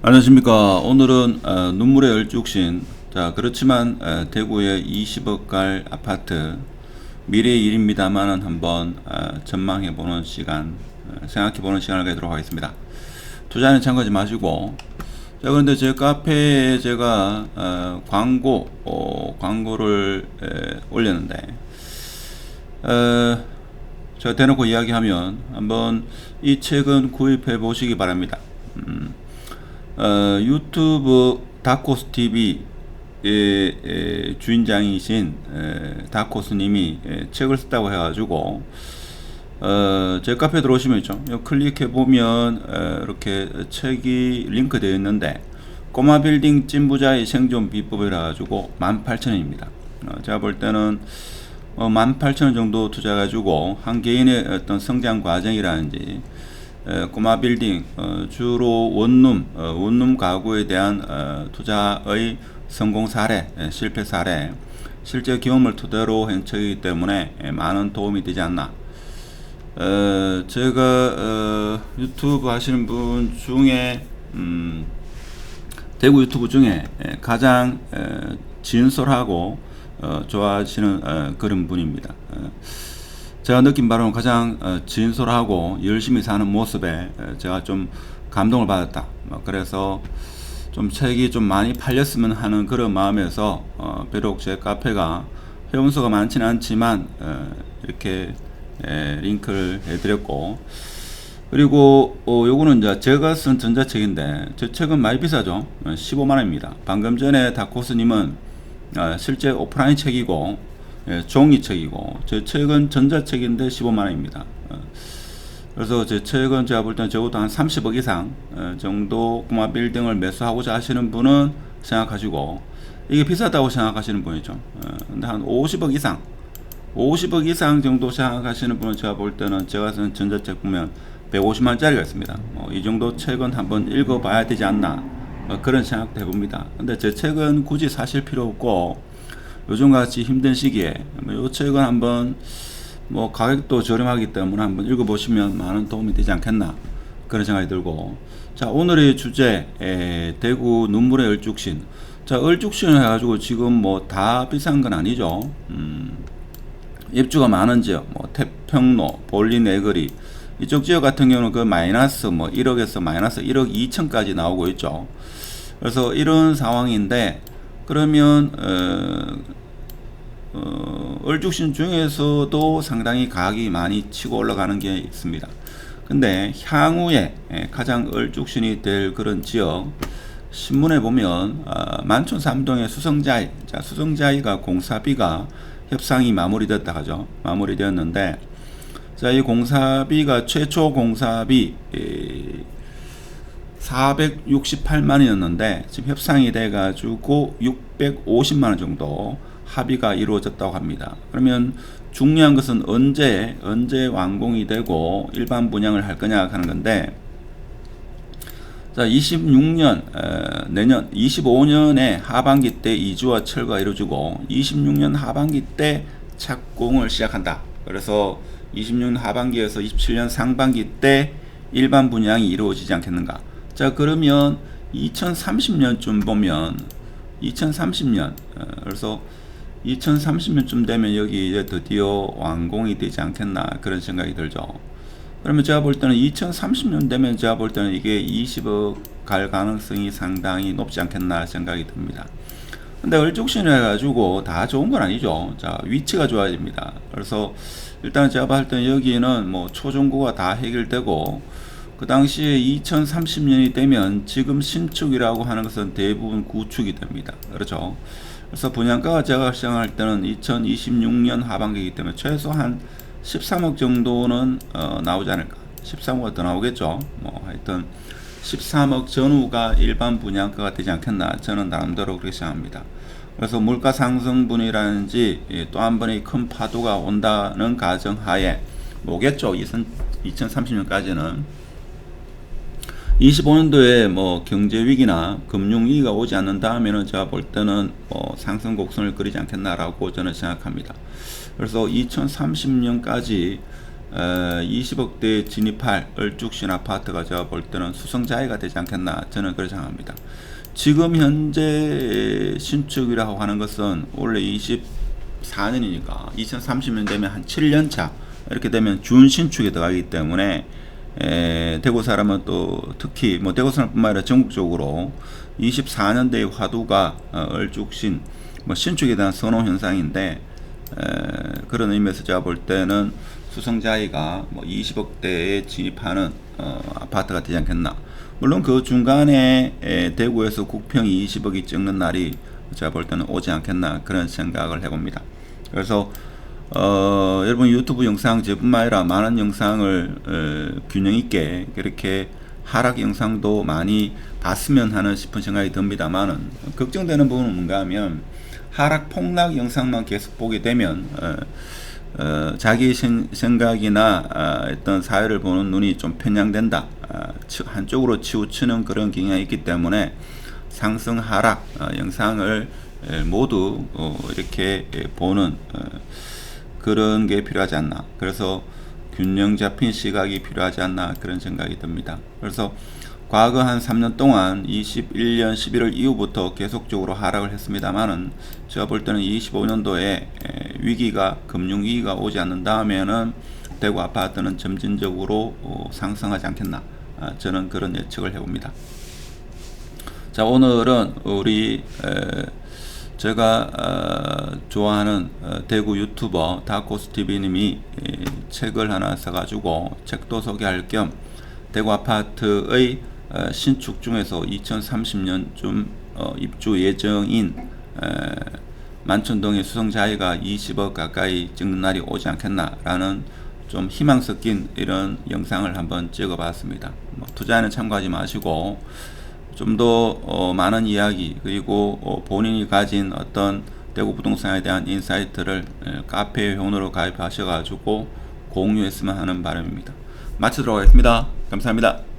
안녕하십니까. 오늘은 눈물의 얼죽신. 자, 그렇지만 대구의 20억 갈 아파트 미래의 일입니다만은 한번 전망해보는 시간, 생각해보는 시간을 갖도록 하겠습니다. 투자는 참고하지 마시고. 자, 그런데 제 카페에 제가 광고를 올렸는데 제가 대놓고 이야기하면 한번 이 책은 구입해 보시기 바랍니다. 유튜브 다코스 TV의 주인장이신 다코스님이 책을 썼다고 해가지고 제 카페 들어오시면 있죠. 클릭해 보면 이렇게 책이 링크되어 있는데 꼬마 빌딩 찐부자의 생존 비법이라 가지고 18,000원입니다. 제가 볼 때는 18,000원 정도 투자 가지고 한 개인의 어떤 성장 과정이라든지 꼬마 빌딩 주로 원룸 가구에 대한 투자의 성공 사례, 실패 사례, 실제 경험을 토대로 한 책이기 때문에 많은 도움이 되지 않나. 제가 유튜브 하시는 분 중에 대구 유튜브 중에 가장 진솔하고 좋아하시는 그런 분입니다. 제가 느낀 바로는 가장 진솔하고 열심히 사는 모습에 제가 좀 감동을 받았다. 그래서 좀 책이 좀 많이 팔렸으면 하는 그런 마음에서 비록 제 카페가 회원수가 많지는 않지만 이렇게 링크를 해드렸고, 그리고 요거는 이제 제가 쓴 전자책인데 제 책은 많이 비싸죠. 15만원입니다. 방금 전에 다코스님은 실제 오프라인 책이고 종이책이고, 제 책은 전자책인데 15만원입니다. 그래서 제 책은 제가 볼 때는 적어도 한 30억 이상 정도 꼬마 빌딩을 매수하고자 하시는 분은 생각하시고, 이게 비싸다고 생각하시는 분이죠. 근데 한 50억 이상 정도 생각하시는 분은 제가 볼 때는 제가 쓴 전자책 보면 150만원짜리가 있습니다. 이 정도 책은 한번 읽어봐야 되지 않나, 그런 생각도 해봅니다. 근데 제 책은 굳이 사실 필요 없고, 요즘같이 힘든 시기에 이 책은 한번 가격도 저렴하기 때문에 한번 읽어보시면 많은 도움이 되지 않겠나, 그런 생각이 들고. 자, 오늘의 주제 대구 눈물의 얼죽신. 자, 얼죽신 해가지고 지금 다 비싼 건 아니죠. 입주가 많은 지역, 태평로, 볼린 내거리 이쪽 지역 같은 경우는 그 마이너스 1억에서 마이너스 1억 2천까지 나오고 있죠. 그래서 이런 상황인데, 그러면 얼죽신 중에서도 상당히 가격이 많이 치고 올라가는 게 있습니다. 근데 향후에 가장 얼죽신이 될 그런 지역, 신문에 보면 만촌 3동의 수성자이가 공사비가 협상이 마무리됐다 하죠. 마무리되었는데, 자, 이 공사비가 최초 공사비 468만원이었는데 지금 협상이 돼가지고 650만원 정도 합의가 이루어졌다고 합니다. 그러면 중요한 것은 언제 완공이 되고 일반 분양을 할 거냐 하는 건데, 자, 26년 내년 25년에 하반기 때 이주와 철거가 이루어지고 26년 하반기 때 착공을 시작한다. 그래서 26년 하반기에서 27년 상반기 때 일반 분양이 이루어지지 않겠는가. 자, 그러면 2030년쯤 보면 2030년 그래서 2030년쯤 되면 여기 이제 드디어 완공이 되지 않겠나, 그런 생각이 들죠. 그러면 제가 볼 때는 2030년 되면 제가 볼 때는 이게 20억 갈 가능성이 상당히 높지 않겠나 생각이 듭니다. 근데 얼죽신 해가지고 다 좋은 건 아니죠. 자, 위치가 좋아집니다. 그래서 일단 제가 봤을 때는 여기는 초중고가 다 해결되고, 그 당시에 2030년이 되면 지금 신축이라고 하는 것은 대부분 구축이 됩니다. 그렇죠. 그래서 분양가가 제가 시작할 때는 2026년 하반기이기 때문에 최소 한 13억 정도는 나오지 않을까. 13억은 더 나오겠죠. 하여튼 13억 전후가 일반 분양가가 되지 않겠나, 저는 나름대로 그렇게 생각합니다. 그래서 물가 상승분이라든지 또 한 번의 큰 파도가 온다는 가정하에 오겠죠. 2030년까지는 25년도에 경제 위기나 금융 위기가 오지 않는다 하면은 제가 볼 때는 상승 곡선을 그리지 않겠나라고 저는 생각합니다. 그래서 2030년까지 20억대에 진입할 얼죽신 아파트가 제가 볼 때는 수성자이가 되지 않겠나, 저는 그렇게 생각합니다. 지금 현재 신축이라고 하는 것은 원래 24년이니까 2030년 되면 한 7년차 이렇게 되면 준신축에 들어가기 때문에 대구 사람은 또 특히 뭐 대구 사람뿐만 아니라 전국적으로 24년대의 화두가 얼죽신 뭐 신축에 대한 선호 현상인데, 그런 의미에서 제가 볼 때는 수성자이가 뭐 20억대에 진입하는 아파트가 되지 않겠나. 물론 그 중간에 대구에서 국평이 20억이 찍는 날이 제가 볼 때는 오지 않겠나, 그런 생각을 해봅니다. 그래서 여러분 유튜브 영상 제뿐만 아니라 많은 영상을 균형 있게 그렇게 하락 영상도 많이 봤으면 하는 싶은 생각이 듭니다만은, 걱정되는 부분은 뭔가 하면 하락 폭락 영상만 계속 보게 되면 자기 생각이나 어떤 사회를 보는 눈이 좀 편향된다, 한쪽으로 치우치는 그런 경향이 있기 때문에 상승 하락 영상을 모두 이렇게 보는 그런 게 필요하지 않나. 그래서 균형 잡힌 시각이 필요하지 않나, 그런 생각이 듭니다. 그래서 과거 한 3년 동안 21년 11월 이후부터 계속적으로 하락을 했습니다만은, 제가 볼 때는 25년도에 위기가, 금융위기가 오지 않는 다음에는 대구 아파트는 점진적으로 상승하지 않겠나, 저는 그런 예측을 해봅니다. 자, 오늘은 우리 제가 좋아하는 대구 유튜버 다코스TV님이 책을 하나 써가지고 책도 소개할 겸 대구 아파트의 신축 중에서 2030년쯤 입주 예정인 만촌동의 수성자이가 20억 가까이 찍는 날이 오지 않겠나라는 좀 희망 섞인 이런 영상을 한번 찍어봤습니다. 투자에는 참고하지 마시고 좀 더 많은 이야기, 그리고 본인이 가진 어떤 대구 부동산에 대한 인사이트를 카페 회원으로 가입하셔가지고 공유했으면 하는 바람입니다. 마치도록 하겠습니다. 감사합니다.